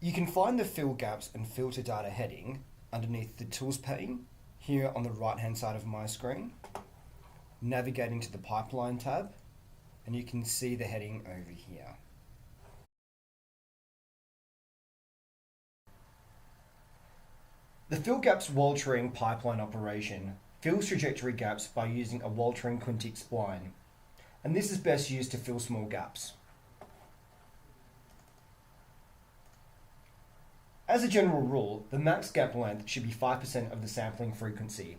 You can find the fill gaps and filter data heading underneath the tools pane here on the right hand side of my screen. Navigating to the pipeline tab, and you can see the heading over here. The fill gaps Woltering pipeline operation fills trajectory gaps by using a Woltering quintic spline, and this is best used to fill small gaps. As a general rule, the max gap length should be 5% of the sampling frequency.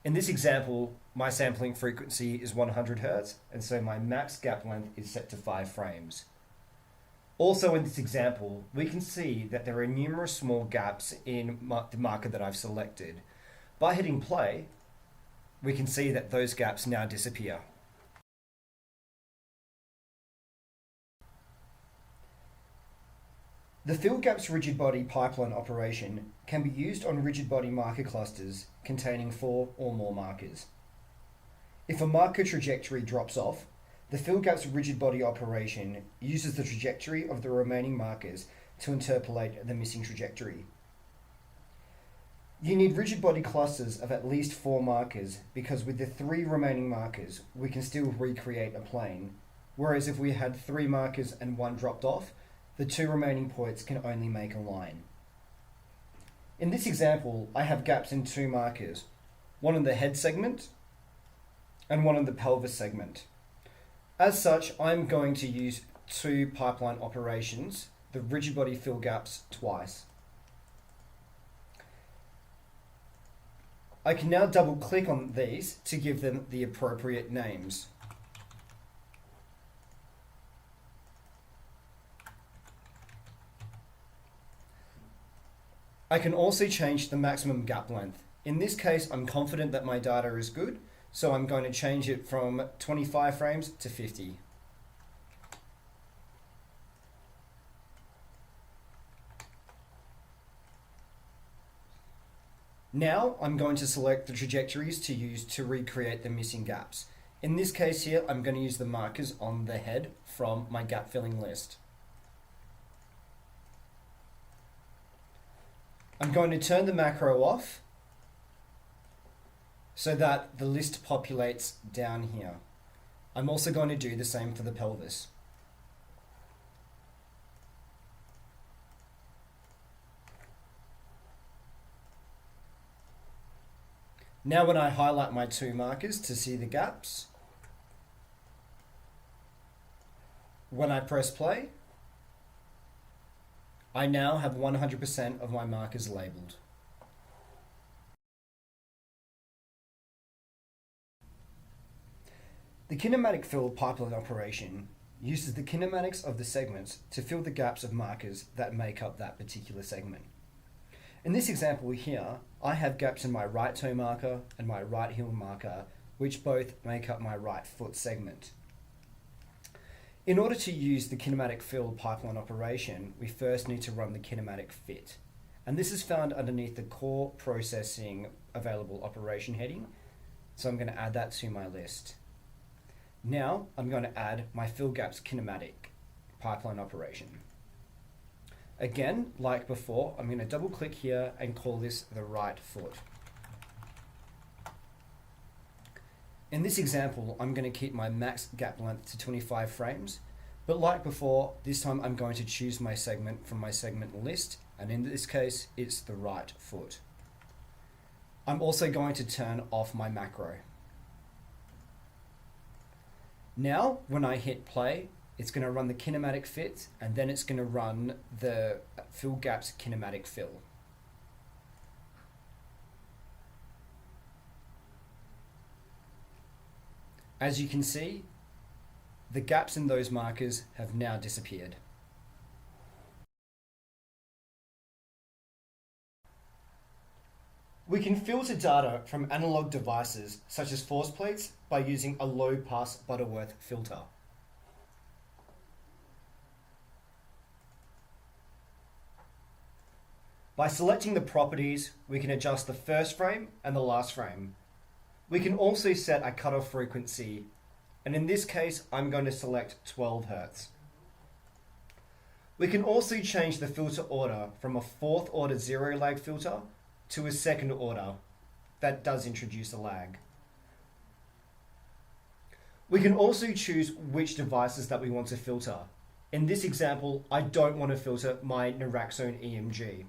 In this example, my sampling frequency is 100 Hz, and so my max gap length is set to 5 frames. Also in this example, we can see that there are numerous small gaps in the marker that I've selected. By hitting play, we can see that those gaps now disappear. The fill gaps rigid body pipeline operation can be used on rigid body marker clusters containing 4 or more markers. If a marker trajectory drops off, the fill gaps rigid body operation uses the trajectory of the remaining markers to interpolate the missing trajectory. You need rigid body clusters of at least 4 markers because with the 3 remaining markers, we can still recreate a plane, whereas if we had 3 markers and 1 dropped off, the 2 remaining points can only make a line. In this example, I have gaps in 2 markers, one in the head segment and one in the pelvis segment. As such, I'm going to use 2 pipeline operations, the rigid body fill gaps twice. I can now double click on these to give them the appropriate names. I can also change the maximum gap length. In this case, I'm confident that my data is good, so I'm going to change it from 25 frames to 50. Now I'm going to select the trajectories to use to recreate the missing gaps. In this case here, I'm going to use the markers on the head from my gap filling list. I'm going to turn the macro off so that the list populates down here. I'm also going to do the same for the pelvis. Now when I highlight my 2 markers to see the gaps, when I press play, I now have 100% of my markers labeled. The kinematic fill pipeline operation uses the kinematics of the segments to fill the gaps of markers that make up that particular segment. In this example here, I have gaps in my right toe marker and my right heel marker, which both make up my right foot segment. In order to use the kinematic fill pipeline operation, we first need to run the kinematic fit. And this is found underneath the core processing available operation heading. So I'm going to add that to my list. Now I'm going to add my fill gaps kinematic pipeline operation. Again, like before, I'm going to double click here and call this the right foot. In this example, I'm going to keep my max gap length to 25 frames, but like before, this time I'm going to choose my segment from my segment list, and in this case, it's the right foot. I'm also going to turn off my macro. Now, when I hit play, it's going to run the kinematic fit, and then it's going to run the fill gaps kinematic fill. As you can see, the gaps in those markers have now disappeared. We can filter data from analog devices such as force plates by using a low-pass Butterworth filter. By selecting the properties, we can adjust the first frame and the last frame. We can also set a cutoff frequency, and in this case, I'm going to select 12 Hz. We can also change the filter order from a fourth order zero lag filter to a second order. That does introduce a lag. We can also choose which devices that we want to filter. In this example, I don't want to filter my Naraxone EMG.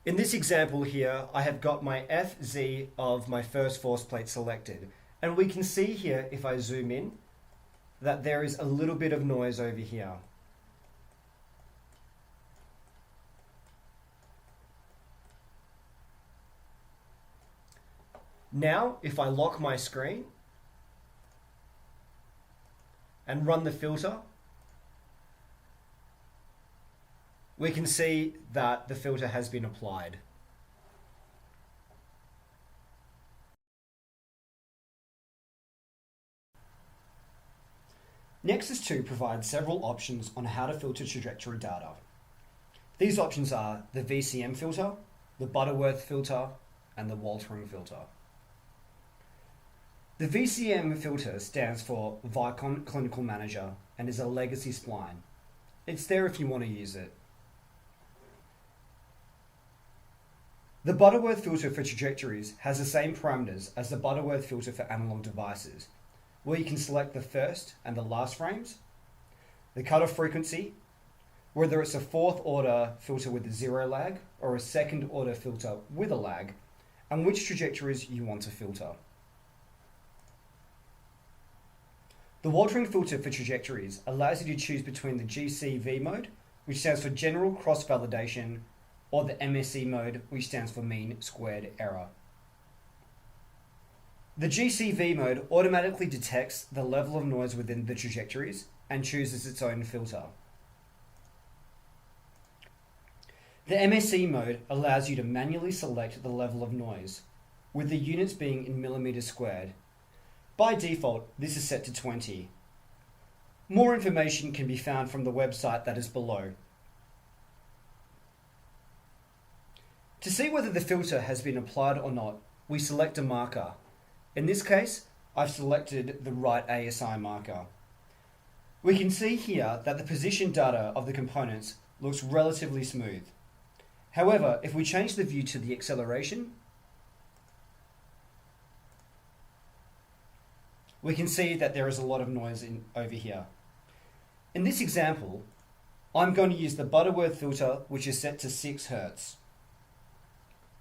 In this example here, I have got my FZ of my first force plate selected. And we can see here, if I zoom in, that there is a little bit of noise over here. Now, if I lock my screen and run the filter, we can see that the filter has been applied. Nexus 2 provides several options on how to filter trajectory data. These options are the VCM filter, the Butterworth filter, and the Woltering filter. The VCM filter stands for Vicon Clinical Manager and is a legacy spline. It's there if you want to use it. The Butterworth filter for trajectories has the same parameters as the Butterworth filter for analog devices, where you can select the first and the last frames, the cutoff frequency, whether it's a fourth order filter with a zero lag or a second order filter with a lag, and which trajectories you want to filter. The Woltering filter for trajectories allows you to choose between the GCV mode, which stands for General Cross Validation, or the MSE mode, which stands for Mean Squared Error. The GCV mode automatically detects the level of noise within the trajectories and chooses its own filter. The MSE mode allows you to manually select the level of noise, with the units being in millimeters squared. By default, this is set to 20. More information can be found from the website that is below. To see whether the filter has been applied or not, we select a marker. In this case, I've selected the right ASI marker. We can see here that the position data of the components looks relatively smooth. However, if we change the view to the acceleration, we can see that there is a lot of noise over here. In this example, I'm going to use the Butterworth filter, which is set to 6 Hz.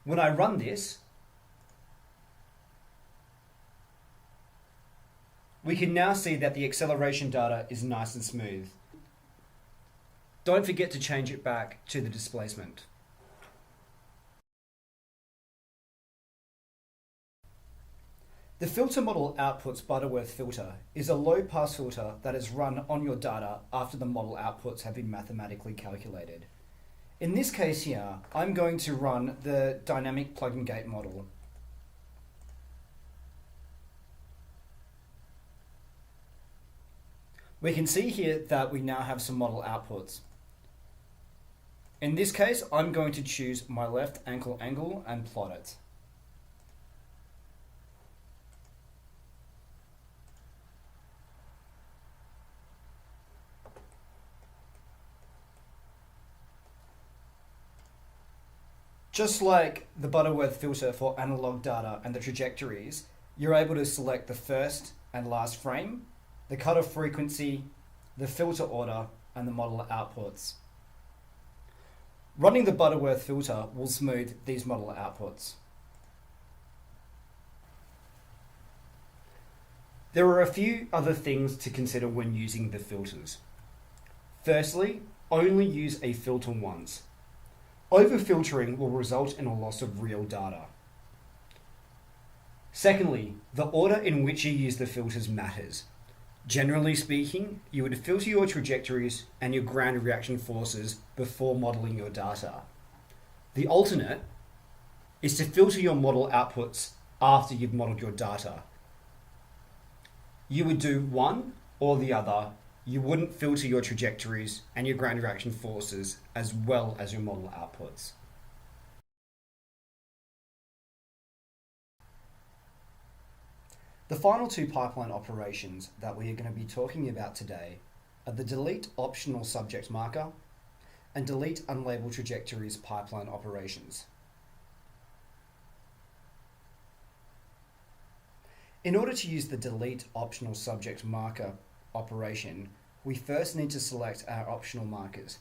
When I run this, we can now see that the acceleration data is nice and smooth. Don't forget to change it back to the displacement. The filter model outputs Butterworth filter is a low-pass filter that is run on your data after the model outputs have been mathematically calculated. In this case here, I'm going to run the dynamic plug-in gate model. We can see here that we now have some model outputs. In this case, I'm going to choose my left ankle angle and plot it. Just like the Butterworth filter for analog data and the trajectories, you're able to select the first and last frame, the cutoff frequency, the filter order, and the model outputs. Running the Butterworth filter will smooth these model outputs. There are a few other things to consider when using the filters. Firstly, only use a filter once. Overfiltering will result in a loss of real data. Secondly, the order in which you use the filters matters. Generally speaking, you would filter your trajectories and your ground reaction forces before modeling your data. The alternate is to filter your model outputs after you've modeled your data. You would do one or the other you wouldn't filter your trajectories and your ground interaction forces as well as your model outputs. The final two pipeline operations that we are going to be talking about today are the delete optional subject marker and delete unlabeled trajectories pipeline operations. In order to use the delete optional subject marker operation, we first need to select our optional markers.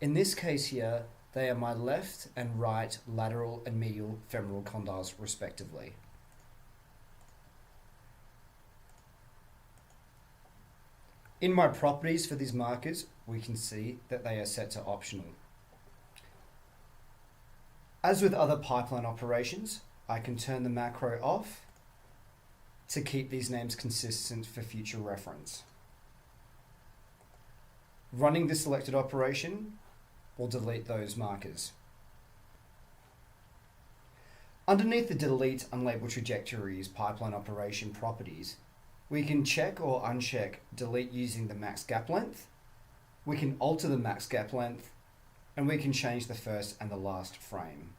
In this case here, they are my left and right lateral and medial femoral condyles respectively. In my properties for these markers, we can see that they are set to optional. As with other pipeline operations, I can turn the macro off to keep these names consistent for future reference. Running the selected operation will delete those markers. Underneath the delete unlabeled trajectories pipeline operation properties, we can check or uncheck delete using the max gap length, we can alter the max gap length, and we can change the first and the last frame.